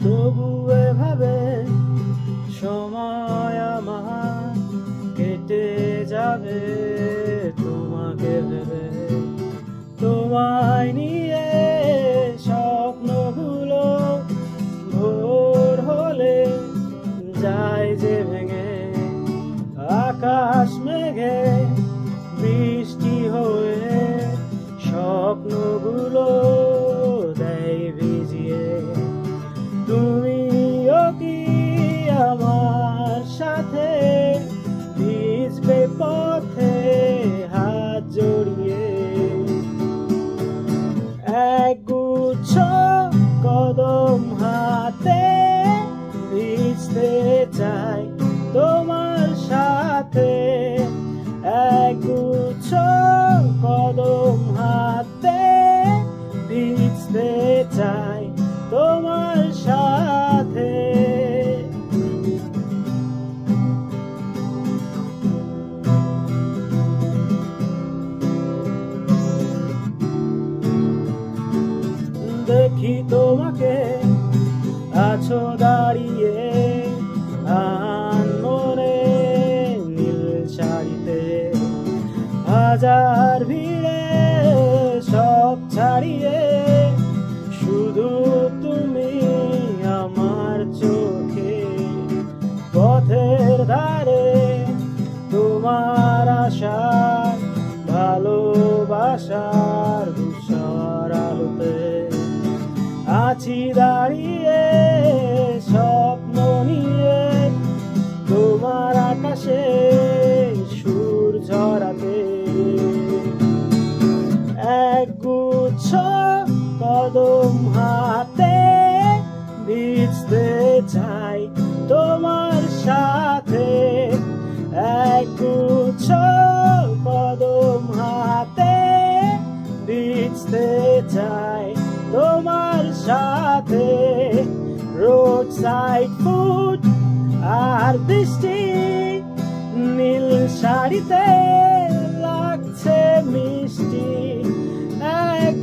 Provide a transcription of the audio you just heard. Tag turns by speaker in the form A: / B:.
A: তবু এভাবে সময় আমার কেটে যাবে তোমাকে ভেবে। তোমায় নিয়ে স্বপ্নগুলো ভোর হলে যায় যে ভেঙে, আকাশ মেঘে বৃষ্টি হয়ে স্বপ্নগুলো দেয় ভিজিয়ে। তুমিও কি আমার সাথে ভিজবে পথে হাত জড়িয়ে? একগুচ্ছ কদম হাতে ভিজতে চাই তোমার সাথে। একগুচ্ছ কদম হাতে ভিজতে চাই তোমার সাথে। দেখি তোমাকে আছো দাঁড়িয়ে আনমনে নীল শাড়িতে, হাজার ভিড়ে সব ছাড়িয়ে শুধু তুমি আমার চোখে। পথের ধারে তোমার আশার ভালোবাসার ধূসর আলোতে আছি দাঁড়িয়ে স্বপ্ন নিয়ে তোমার আকাশে সুর ঝরাতে। একগুচ্ছ কদম হাতে ভিজতে চাই তোমার সাথে। একগুচ্ছ কদম হাতে ভিজতে চাই তোমার সাথে। রোড সাইড ফুড আর বৃষ্টি নীল শাড়িতে লাগছে মিষ্টি। এক